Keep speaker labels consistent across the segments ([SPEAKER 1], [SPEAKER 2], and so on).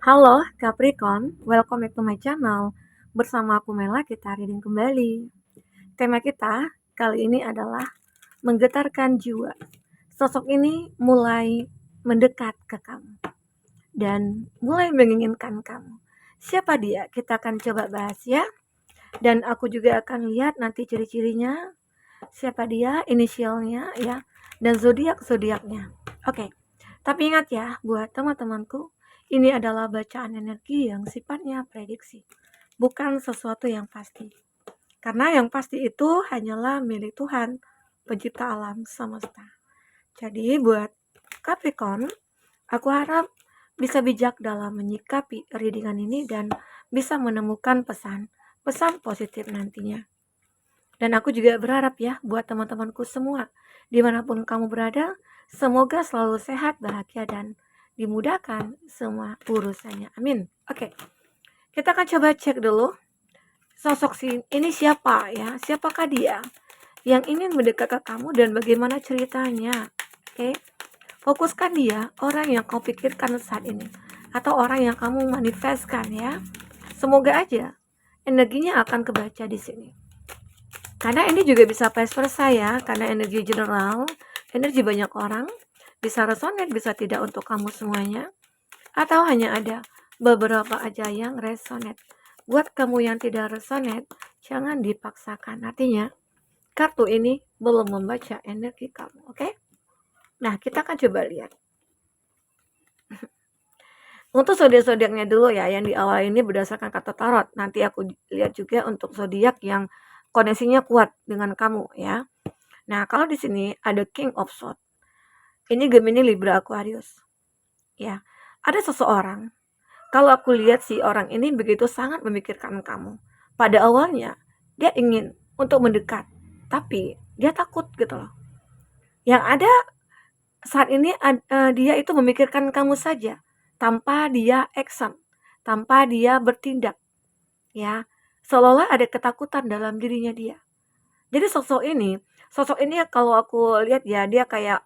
[SPEAKER 1] Halo Capricorn, welcome back to my channel. Bersama aku Mela, kita reading kembali. Tema kita kali ini adalah menggetarkan jiwa. Sosok ini mulai mendekat ke kamu dan mulai menginginkan kamu. Siapa dia? Kita akan coba bahas ya. Dan aku juga akan lihat nanti ciri-cirinya. Siapa dia, inisialnya ya, dan zodiaknya. Oke. Tapi ingat ya, buat teman-temanku, ini adalah bacaan energi yang sifatnya prediksi, bukan sesuatu yang pasti. Karena yang pasti itu hanyalah milik Tuhan, pencipta alam semesta. Jadi buat Capricorn, aku harap bisa bijak dalam menyikapi readingan ini dan bisa menemukan pesan positif nantinya. Dan aku juga berharap ya buat teman-temanku semua, dimanapun kamu berada, semoga selalu sehat, bahagia, dan dimudahkan semua urusannya. Amin. Oke, kita akan coba cek dulu sosok ini siapa ya, siapakah dia yang ingin mendekat ke kamu dan bagaimana ceritanya. Oke, fokuskan dia, orang yang kau pikirkan saat ini, atau orang yang kamu manifestkan ya. Semoga aja energinya akan kebaca di sini. Karena ini juga bisa vice versa ya, karena energi general, energi banyak orang, bisa resonate, bisa tidak untuk kamu semuanya, atau hanya ada beberapa aja yang resonate. Buat kamu yang tidak resonate, jangan dipaksakan. Artinya, kartu ini belum membaca energi kamu, oke? Nah, kita akan coba lihat. Untuk zodiak-zodiaknya dulu ya, yang di awal ini berdasarkan kata tarot. Nanti aku lihat juga untuk zodiak yang koneksinya kuat dengan kamu ya. Nah, kalau di sini ada King of Swords. Ini Gemini, Libra, Aquarius. Ya, ada seseorang. Kalau aku lihat si orang ini begitu sangat memikirkan kamu. Pada awalnya dia ingin untuk mendekat, tapi dia takut gitu loh. Yang ada saat ini dia itu memikirkan kamu saja, tanpa dia action, tanpa dia bertindak. Ya, seolah-olah ada ketakutan dalam dirinya dia. Jadi sosok ini kalau aku lihat ya dia kayak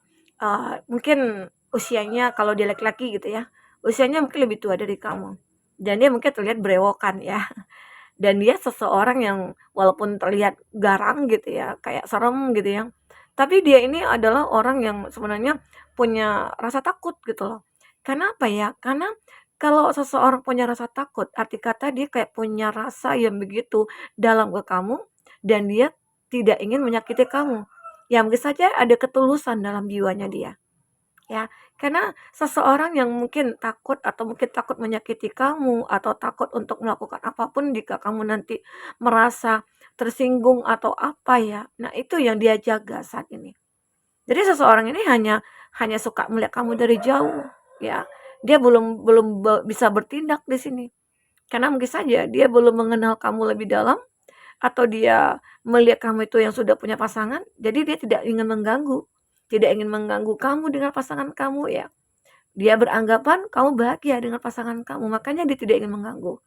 [SPEAKER 1] mungkin usianya kalau dia laki-laki gitu ya, usianya mungkin lebih tua dari kamu. Dan dia mungkin terlihat berewokan ya. Dan dia seseorang yang walaupun terlihat garang gitu ya, kayak serem gitu ya. Tapi dia ini adalah orang yang sebenarnya punya rasa takut gitu loh. Karena apa ya? Karena kalau seseorang punya rasa takut, arti kata dia kayak punya rasa yang begitu dalam ke kamu dan dia tidak ingin menyakiti kamu. Ya mungkin saja ada ketulusan dalam jiwanya dia. Ya, karena seseorang yang mungkin takut atau mungkin takut menyakiti kamu atau takut untuk melakukan apapun jika kamu nanti merasa tersinggung atau apa ya. Nah, itu yang dia jaga saat ini. Jadi seseorang ini hanya hanya suka melihat kamu dari jauh, ya. Dia belum belum bisa bertindak di sini. Karena mungkin saja dia belum mengenal kamu lebih dalam atau dia melihat kamu itu yang sudah punya pasangan, jadi dia tidak ingin mengganggu. Tidak ingin mengganggu kamu dengan pasangan kamu ya. Dia beranggapan kamu bahagia dengan pasangan kamu, makanya dia tidak ingin mengganggu.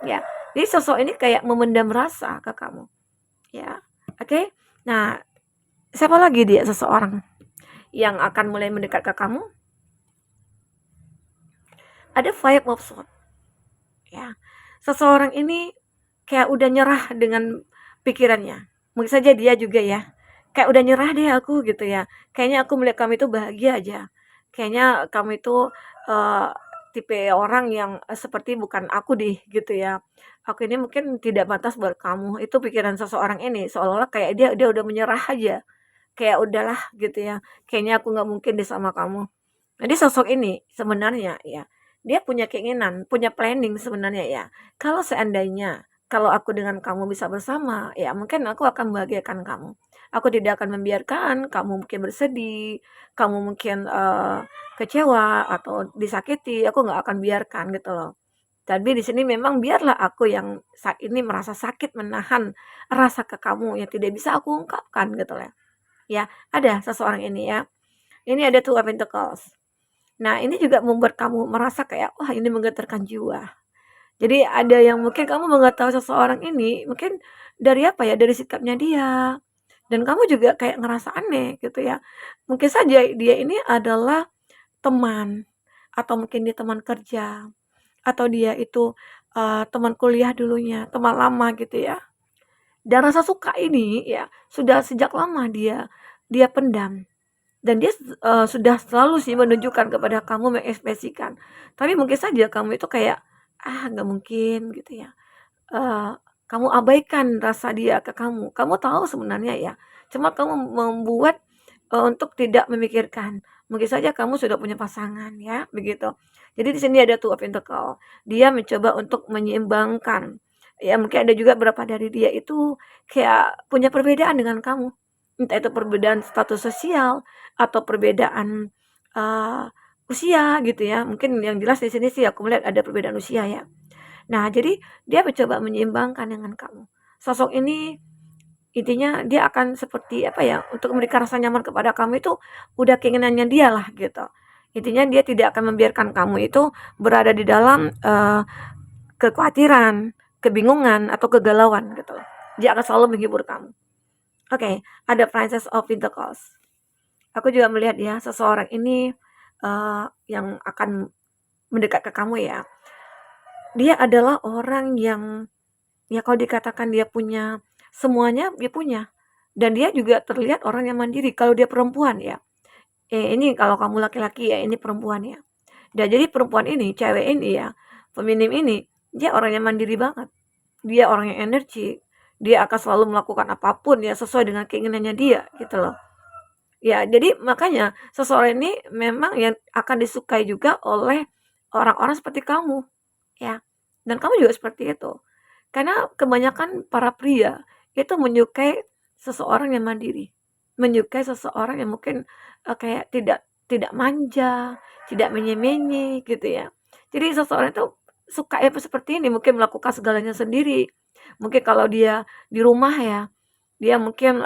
[SPEAKER 1] Ya. Jadi sosok ini kayak memendam rasa ke kamu. Ya. Oke. Nah, siapa lagi dia seseorang yang akan mulai mendekat ke kamu? Ada Five of Swords. Ya. Seseorang ini kayak udah nyerah dengan pikirannya. Mungkin saja dia juga ya. Kayak udah nyerah deh aku gitu ya. Kayaknya aku melihat kamu itu bahagia aja. Kayaknya kamu itu uh, tipe orang yang seperti bukan aku deh gitu ya. Aku ini mungkin tidak pantas buat kamu. Itu pikiran seseorang ini seolah-olah kayak dia udah menyerah aja. Kayak udahlah gitu ya. Kayaknya aku nggak mungkin deh sama kamu. Jadi sosok ini sebenarnya ya, dia punya keinginan, punya planning sebenarnya ya. Kalau seandainya kalau aku dengan kamu bisa bersama, ya mungkin aku akan membahagiakan kamu. Aku tidak akan membiarkan kamu mungkin bersedih, kamu mungkin kecewa atau disakiti, aku nggak akan biarkan gitu loh. Tapi di sini memang biarlah aku yang saat ini merasa sakit menahan rasa ke kamu yang tidak bisa aku ungkapkan gitu loh. Ya, ada seseorang ini ya. Ini ada Two of Pentacles. Nah, ini juga membuat kamu merasa kayak, wah ini menggetarkan jiwa. Jadi ada yang mungkin kamu mengetahui seseorang ini, mungkin dari apa ya, dari sikapnya dia. Dan kamu juga kayak ngerasa aneh gitu ya. Mungkin saja dia ini adalah teman, atau mungkin dia teman kerja, atau dia itu, teman kuliah dulunya, teman lama gitu ya. Dan rasa suka ini ya, sudah sejak lama dia dia pendam. Dan dia sudah selalu sih menunjukkan kepada kamu, mengekspresikan. Tapi mungkin saja kamu itu kayak, "Ah, nggak mungkin," gitu ya. Kamu abaikan rasa dia ke kamu. Kamu tahu sebenarnya ya, cuma kamu membuat, untuk tidak memikirkan. Mungkin saja kamu sudah punya pasangan ya, begitu. Jadi di sini ada Two of Pentacles. Dia mencoba untuk menyeimbangkan. Ya mungkin ada juga beberapa dari dia itu kayak punya perbedaan dengan kamu. Entah itu perbedaan status sosial atau perbedaan, usia gitu ya. Mungkin yang jelas di sini sih aku melihat ada perbedaan usia ya. Nah, jadi dia mencoba menyeimbangkan dengan kamu. Sosok ini intinya dia akan seperti apa ya, untuk memberikan rasa nyaman kepada kamu itu udah keinginannya dia lah gitu. Intinya dia tidak akan membiarkan kamu itu berada di dalam kekhawatiran, kebingungan atau kegalauan gitu loh. Dia akan selalu menghibur kamu. Oke, ada Princess of Pentacles. Aku juga melihat ya seseorang ini yang akan mendekat ke kamu ya. Dia adalah orang yang ya kalau dikatakan dia punya semuanya, dia punya. Dan dia juga terlihat orang yang mandiri kalau dia perempuan ya. Ini kalau kamu laki-laki ya, ini perempuan ya. Dan jadi perempuan ini, cewek ini ya, feminim ini, dia orang yang mandiri banget. Dia orang yang energi. Dia akan selalu melakukan apapun ya sesuai dengan keinginannya dia gitu loh. Ya, jadi makanya seseorang ini memang yang akan disukai juga oleh orang-orang seperti kamu ya. Dan kamu juga seperti itu. Karena kebanyakan para pria itu menyukai seseorang yang mandiri, menyukai seseorang yang mungkin, kayak tidak tidak manja, tidak menye-menye gitu ya. Jadi seseorang itu suka ya seperti ini, mungkin melakukan segalanya sendiri. Mungkin kalau dia di rumah ya, dia mungkin,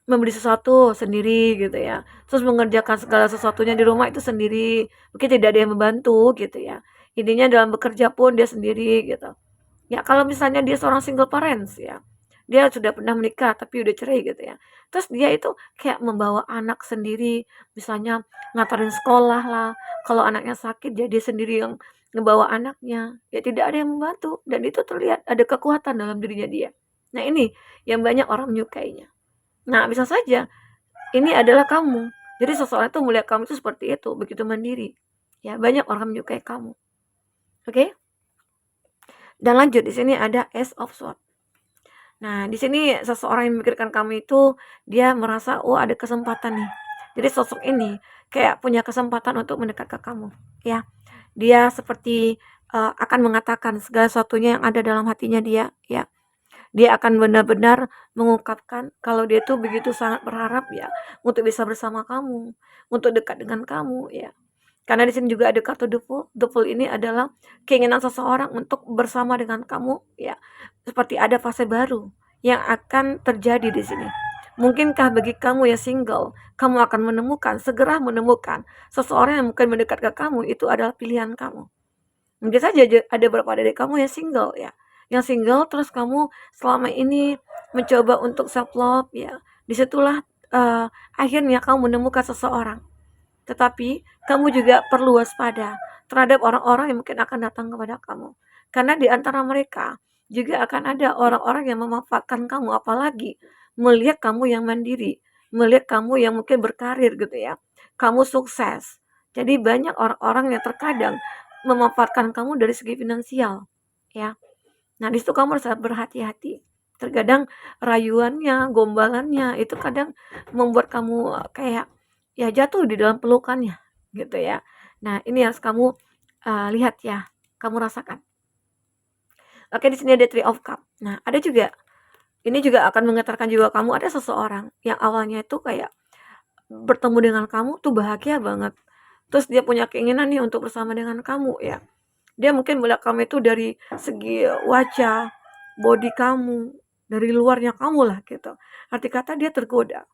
[SPEAKER 1] membeli sesuatu sendiri gitu ya, terus mengerjakan segala sesuatunya di rumah itu sendiri, mungkin tidak ada yang membantu gitu ya. Intinya dalam bekerja pun dia sendiri gitu. Ya kalau misalnya dia seorang single parents ya, dia sudah pernah menikah tapi udah cerai gitu ya. Terus dia itu kayak membawa anak sendiri, misalnya nganterin sekolah lah, kalau anaknya sakit ya dia sendiri yang ngebawa anaknya, ya tidak ada yang membantu dan itu terlihat ada kekuatan dalam dirinya dia. Nah ini yang banyak orang menyukainya. Nah bisa saja ini adalah kamu. Jadi seseorang itu melihat kamu itu seperti itu, begitu mandiri. Ya banyak orang menyukai kamu. Oke? Dan lanjut di sini ada Ace of Swords. Nah, di sini seseorang yang memikirkan kamu itu dia merasa, "Oh, ada kesempatan nih." Jadi sosok ini kayak punya kesempatan untuk mendekat ke kamu, ya. Dia seperti, akan mengatakan segala sesuatunya yang ada dalam hatinya dia, ya. Dia akan benar-benar mengungkapkan kalau dia tuh begitu sangat berharap ya untuk bisa bersama kamu, untuk dekat dengan kamu, ya. Karena di sini juga ada kartu The Fool. The Fool ini adalah keinginan seseorang untuk bersama dengan kamu, ya. Seperti ada fase baru yang akan terjadi di sini. Mungkinkah bagi kamu yang single, kamu akan segera menemukan seseorang yang mungkin mendekat ke kamu itu adalah pilihan kamu. Mungkin saja ada beberapa dari kamu yang single ya. Yang single terus kamu selama ini mencoba untuk self love ya. Disitulah akhirnya kamu menemukan seseorang. Tetapi kamu juga perlu waspada terhadap orang-orang yang mungkin akan datang kepada kamu. Karena di antara mereka juga akan ada orang-orang yang memanfaatkan kamu, apalagi melihat kamu yang mandiri, melihat kamu yang mungkin berkarir gitu ya. Kamu sukses. Jadi banyak orang-orang yang terkadang memanfaatkan kamu dari segi finansial, ya. Nah, di situ kamu harus berhati-hati. Terkadang rayuannya, gombalannya itu kadang membuat kamu kayak ya jatuh di dalam pelukannya gitu ya. Nah, ini harus kamu lihat ya, kamu rasakan. Oke, di sini ada Three of Cup. Nah, ada juga ini juga akan menggetarkan jiwa kamu, ada seseorang yang awalnya itu kayak bertemu dengan kamu tuh bahagia banget. Terus dia punya keinginan nih untuk bersama dengan kamu ya. Dia mungkin melihat kamu itu dari segi wajah, body kamu, dari luarnya kamu lah gitu. Arti kata dia tergoda.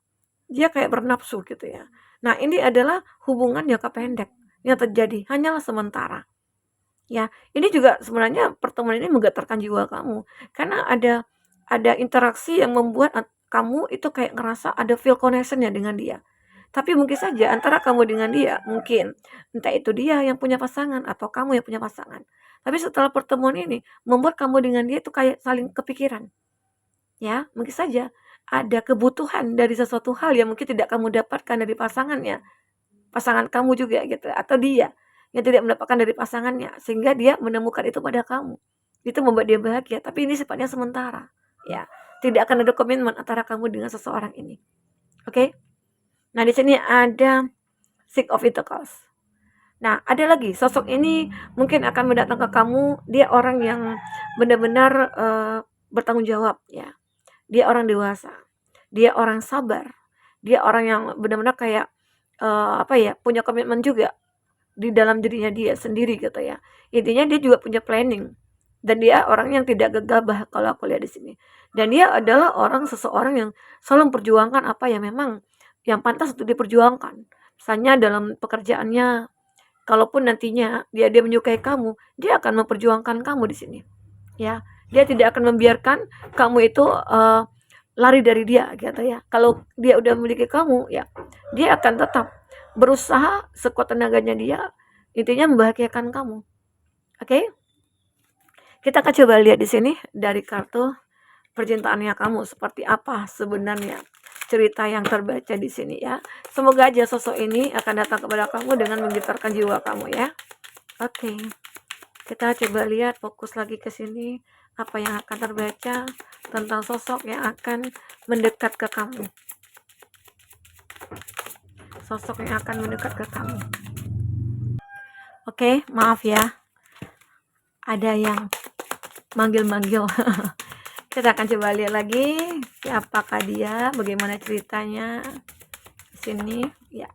[SPEAKER 1] Dia kayak bernafsu gitu ya. Nah, ini adalah hubungan jangka pendek yang terjadi hanyalah sementara. Ya, ini juga sebenarnya pertemuan ini menggetarkan jiwa kamu karena ada interaksi yang membuat kamu itu kayak ngerasa ada feel connection-nya dengan dia. Tapi mungkin saja antara kamu dengan dia, mungkin entah itu dia yang punya pasangan atau kamu yang punya pasangan. Tapi setelah pertemuan ini membuat kamu dengan dia itu kayak saling kepikiran. Ya, mungkin saja ada kebutuhan dari sesuatu hal yang mungkin tidak kamu dapatkan dari pasangannya, pasangan kamu juga gitu, atau dia yang tidak mendapatkan dari pasangannya, sehingga dia menemukan itu pada kamu. Itu membuat dia bahagia, tapi ini sifatnya sementara, ya. Tidak akan ada komitmen antara kamu dengan seseorang ini. Oke? Nah, di sini ada Six of Pentacles. Nah, ada lagi sosok ini mungkin akan mendatang ke kamu, dia orang yang benar-benar bertanggung jawab, ya. Dia orang dewasa, dia orang sabar, dia orang yang benar-benar kayak punya komitmen juga di dalam dirinya dia sendiri gitu ya. Intinya dia juga punya planning dan dia orang yang tidak gegabah kalau aku lihat di sini. Dan dia adalah seseorang yang selalu memperjuangkan apa yang memang yang pantas untuk diperjuangkan. Misalnya dalam pekerjaannya, kalaupun nantinya dia menyukai kamu, dia akan memperjuangkan kamu di sini. Ya, dia tidak akan membiarkan kamu itu lari dari dia gitu ya. Kalau dia udah memiliki kamu, ya dia akan tetap berusaha sekuat tenaganya dia, intinya membahagiakan kamu. Oke? Kita akan coba lihat di sini dari kartu percintaannya kamu seperti apa sebenarnya cerita yang terbaca di sini ya. Semoga aja sosok ini akan datang kepada kamu dengan menggetarkan jiwa kamu ya. Oke. Kita coba lihat, fokus lagi ke sini apa yang akan terbaca tentang sosok yang akan mendekat ke kamu. Sosok yang akan mendekat ke kamu. Oke, maaf ya. Ada yang manggil-manggil. Kita akan coba lihat lagi siapakah dia, bagaimana ceritanya di sini ya.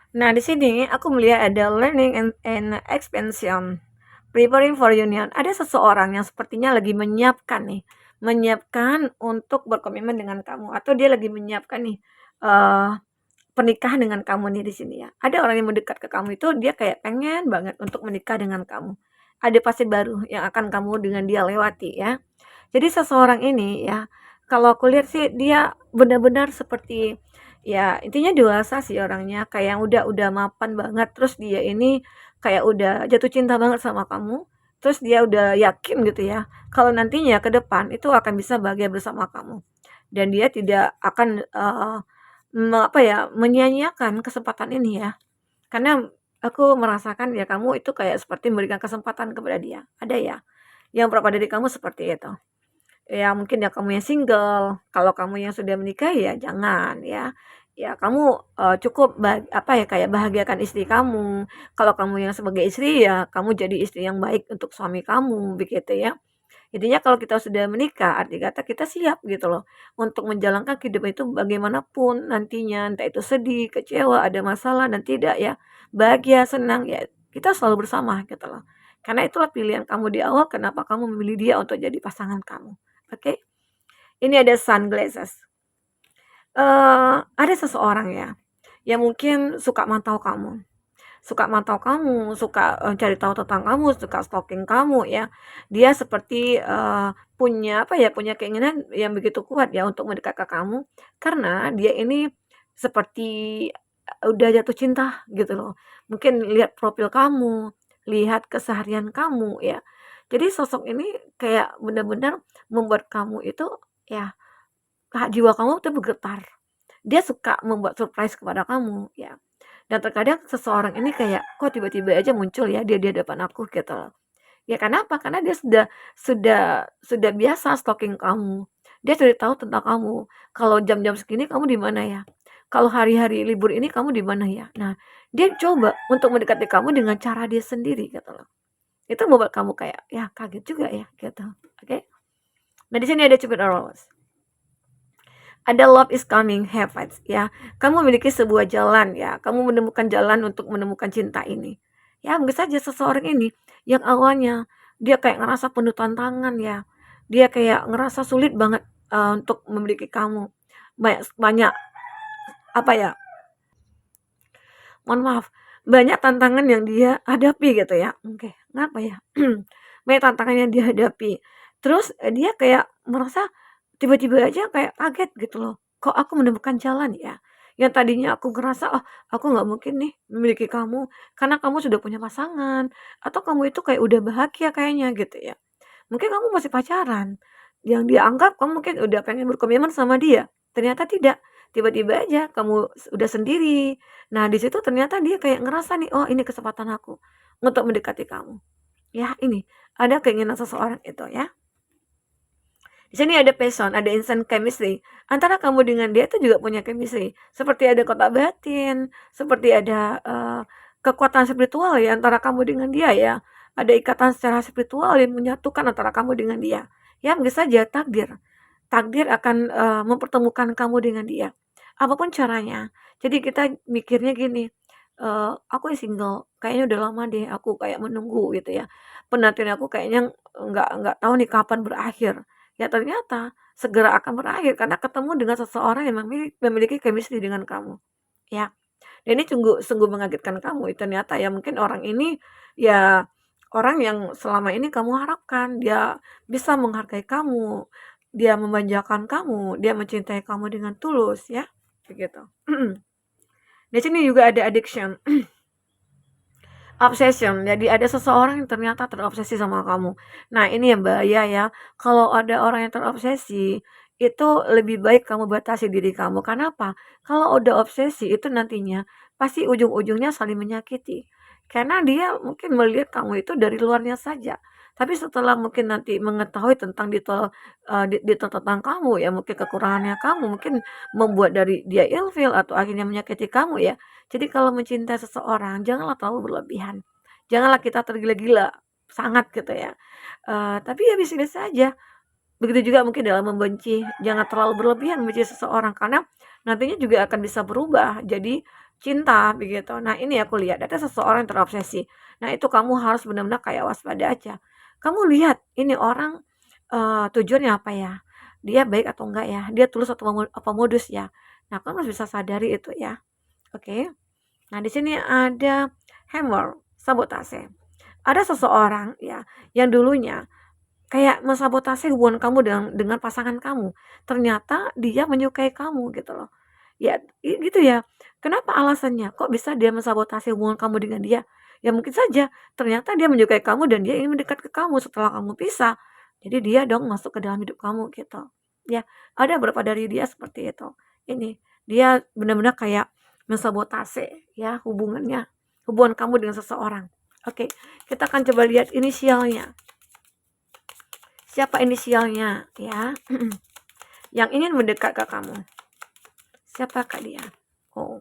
[SPEAKER 1] Nah, di sini aku melihat ada learning and expansion, preparing for union. Ada seseorang yang sepertinya lagi menyiapkan untuk berkomitmen dengan kamu, atau dia lagi menyiapkan pernikahan dengan kamu nih di sini ya. Ada orang yang mendekat ke kamu itu dia kayak pengen banget untuk menikah dengan kamu. Ada fase baru yang akan kamu dengan dia lewati ya. Jadi seseorang ini ya, kalau aku lihat sih dia benar-benar seperti ya intinya dewasa sih orangnya, kayak yang udah mapan banget. Terus dia ini kayak udah jatuh cinta banget sama kamu. Terus dia udah yakin gitu ya, kalau nantinya ke depan itu akan bisa bahagia bersama kamu. Dan dia tidak akan menyia-nyiakan kesempatan ini ya. Karena aku merasakan ya kamu itu kayak seperti memberikan kesempatan kepada dia. Ada ya yang beberapa dari kamu seperti itu. Ya mungkin ya kamu yang single, kalau kamu yang sudah menikah ya jangan ya. Ya kamu cukup kayak bahagiakan istri kamu. Kalau kamu yang sebagai istri ya kamu jadi istri yang baik untuk suami kamu begitu ya. Intinya kalau kita sudah menikah, arti kata kita siap gitu loh untuk menjalankan kehidupan itu bagaimanapun nantinya, entah itu sedih, kecewa, ada masalah dan tidak ya, bahagia, senang ya, kita selalu bersama gitu loh. Karena itulah pilihan kamu di awal, kenapa kamu memilih dia untuk jadi pasangan kamu. Oke? Ini ada sunglasses. Ada seseorang ya yang mungkin suka mantau kamu. Suka cari tahu tentang kamu, suka stalking kamu ya. Dia seperti punya keinginan yang begitu kuat ya untuk mendekat ke kamu karena dia ini seperti udah jatuh cinta gitu loh. Mungkin lihat profil kamu, lihat keseharian kamu ya. Jadi sosok ini kayak benar-benar membuat kamu itu ya jiwa kamu tuh bergetar. Dia suka membuat surprise kepada kamu ya. Dan terkadang seseorang ini kayak, kok tiba-tiba aja muncul ya dia di hadapan aku gitu loh. Ya kenapa? Karena dia sudah biasa stalking kamu. Dia sudah tahu tentang kamu. Kalau jam-jam segini kamu di mana ya? Kalau hari-hari libur ini kamu di mana ya? Nah, dia coba untuk mendekati kamu dengan cara dia sendiri gitu loh. Itu membuat kamu kayak, ya kaget juga ya gitu. Oke? Nah, di sini ada Cupid Rose. Ada love is coming, have faith ya. Kamu memiliki sebuah jalan ya. Kamu menemukan jalan untuk menemukan cinta ini. Ya, mungkin saja seseorang ini yang awalnya dia kayak ngerasa penuh tantangan ya. Dia kayak ngerasa sulit banget untuk memiliki kamu. Banyak banyak apa ya? Mohon maaf. Banyak tantangan yang dia hadapi gitu ya. Oke, kenapa ya? Banyak tantangan yang dia hadapi. Terus dia kayak merasa tiba-tiba aja kayak kaget gitu loh, kok aku menemukan jalan ya? Yang tadinya aku ngerasa, "Oh, aku nggak mungkin nih memiliki kamu, karena kamu sudah punya pasangan, atau kamu itu kayak udah bahagia kayaknya," gitu ya. Mungkin kamu masih pacaran, yang dia anggap kamu mungkin udah pengen berkomitmen sama dia, ternyata tidak. Tiba-tiba aja kamu udah sendiri. Nah, di situ ternyata dia kayak ngerasa nih, "Oh, ini kesempatan aku untuk mendekati kamu." Ya, ini ada keinginan seseorang itu ya. Di sini ada passion, ada instant chemistry. Antara kamu dengan dia itu juga punya chemistry. Seperti ada kotak batin, seperti ada kekuatan spiritual ya antara kamu dengan dia ya. Ada ikatan secara spiritual yang menyatukan antara kamu dengan dia. Ya, mungkin saja takdir. Takdir akan mempertemukan kamu dengan dia. Apapun caranya. Jadi kita mikirnya gini, aku single, kayaknya udah lama deh aku kayak menunggu gitu ya. Penantian aku kayaknya nggak tahu nih kapan berakhir. Ya ternyata segera akan berakhir karena ketemu dengan seseorang yang memiliki chemistry dengan kamu, ya. Dan ini sungguh sungguh mengagetkan kamu, ternyata ya mungkin orang ini ya orang yang selama ini kamu harapkan, dia bisa menghargai kamu, dia memanjakan kamu, dia mencintai kamu dengan tulus ya, begitu. Di sini juga ada addiction. Obsession, jadi ada seseorang yang ternyata terobsesi sama kamu. Nah, ini yang bahaya ya, kalau ada orang yang terobsesi, itu lebih baik kamu batasi diri kamu. Kenapa? Kalau udah obsesi itu nantinya pasti ujung-ujungnya saling menyakiti. Karena dia mungkin melihat kamu itu dari luarnya saja. Tapi setelah mungkin nanti mengetahui tentang detail tentang kamu ya, mungkin kekurangannya kamu, mungkin membuat dari dia ilfil atau akhirnya menyakiti kamu ya. Jadi kalau mencintai seseorang janganlah terlalu berlebihan. Janganlah kita tergila-gila, sangat gitu ya. Tapi ya biasa-biasa aja. Begitu juga mungkin dalam membenci, jangan terlalu berlebihan membenci seseorang karena nantinya juga akan bisa berubah jadi cinta begitu. Nah, ini aku lihat ada seseorang yang terobsesi. Nah, itu kamu harus benar-benar kayak waspada aja. Kamu lihat ini orang, tujuannya apa ya? Dia baik atau enggak ya? Dia tulus atau apa modus ya? Nah, kamu harus bisa sadari itu ya, oke? Nah, di sini ada hammer, sabotase. Ada seseorang ya yang dulunya kayak mensabotase hubungan kamu dengan pasangan kamu. Ternyata dia menyukai kamu gitu loh. Ya, gitu ya. Kenapa alasannya? Kok bisa dia mensabotase hubungan kamu dengan dia? Ya mungkin saja ternyata dia menyukai kamu dan dia ingin mendekat ke kamu setelah kamu pisah. Jadi dia dong masuk ke dalam hidup kamu gitu. Ya, ada beberapa dari dia seperti itu. Ini, dia benar-benar kayak mensabotase ya hubungan kamu dengan seseorang. Oke, kita akan coba lihat inisialnya. Siapa inisialnya ya? Yang ingin mendekat ke kamu. Siapakah dia? Oh,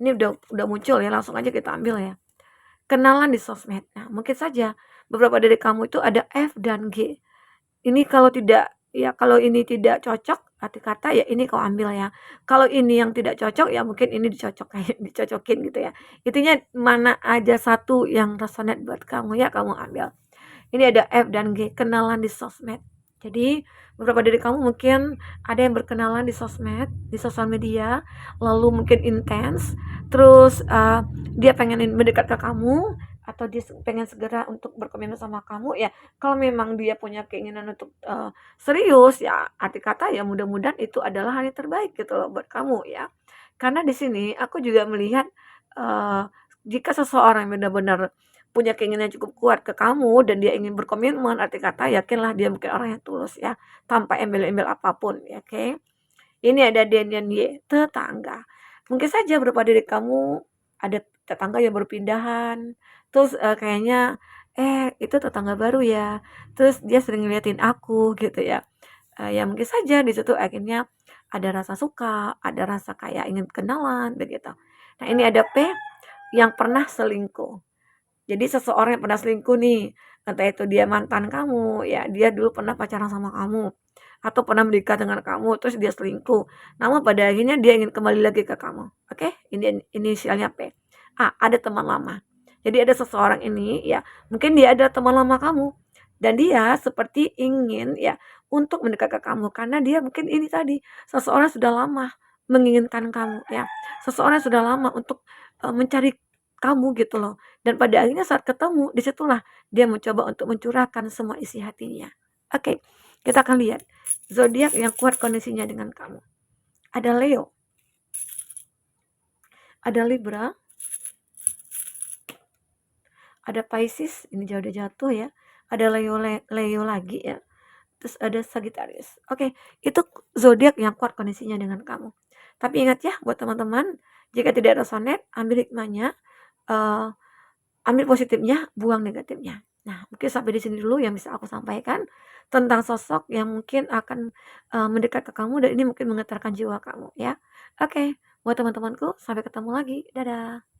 [SPEAKER 1] ini udah muncul ya, langsung aja kita ambil ya. Kenalan di sosmed. Nah, mungkin saja beberapa dari kamu itu ada F dan G. Ini kalau ini tidak cocok, arti kata ya ini kau ambil ya. Kalau ini yang tidak cocok ya mungkin ini dicocokin gitu ya. Intinya mana aja satu yang resonate buat kamu ya kamu ambil. Ini ada F dan G, kenalan di sosmed. Jadi beberapa dari kamu mungkin ada yang berkenalan di sosmed, di sosial media, lalu mungkin intens, terus dia pengen mendekat ke kamu atau dia pengen segera untuk berkomitmen sama kamu ya. Kalau memang dia punya keinginan untuk serius ya, arti kata ya mudah-mudahan itu adalah hal yang terbaik gitu loh buat kamu ya. Karena di sini aku juga melihat jika seseorang benar-benar punya keinginan cukup kuat ke kamu dan dia ingin berkomitmen, arti kata yakinlah dia mungkin orang yang tulus ya, tanpa embel-embel apapun ya, oke. Ini ada D dan Y, tetangga. Mungkin saja beberapa dari kamu ada tetangga yang berpindahan, terus kayaknya, itu tetangga baru ya, terus dia sering ngeliatin aku gitu ya. Ya mungkin saja di situ akhirnya ada rasa suka, ada rasa kayak ingin kenalan begitu. Nah, ini ada P, yang pernah selingkuh. Jadi seseorang yang pernah selingkuh nih, entah itu dia mantan kamu, ya dia dulu pernah pacaran sama kamu, atau pernah menikah dengan kamu, terus dia selingkuh. Namun pada akhirnya dia ingin kembali lagi ke kamu. Oke, ini inisialnya P. A, ada teman lama. Jadi ada seseorang ini, ya mungkin dia ada teman lama kamu, dan dia seperti ingin ya untuk mendekat ke kamu, karena dia mungkin ini tadi seseorang sudah lama menginginkan kamu, ya seseorang sudah lama untuk mencari kamu gitu loh. Dan pada akhirnya saat ketemu, disitulah dia mencoba untuk mencurahkan semua isi hatinya. Oke, Kita akan lihat zodiak yang kuat koneksinya dengan kamu. Ada Leo, ada Libra, ada Pisces, ini udah jatuh ya. Ada Leo lagi ya. Terus ada Sagittarius. Oke, itu zodiak yang kuat koneksinya dengan kamu. Tapi ingat ya, buat teman-teman, jika tidak resonate, ambil hikmahnya, eh, ambil positifnya, buang negatifnya. Nah, mungkin sampai di sini dulu yang bisa aku sampaikan tentang sosok yang mungkin akan mendekat ke kamu dan ini mungkin menggetarkan jiwa kamu ya. Oke, buat teman-temanku, sampai ketemu lagi. Dadah.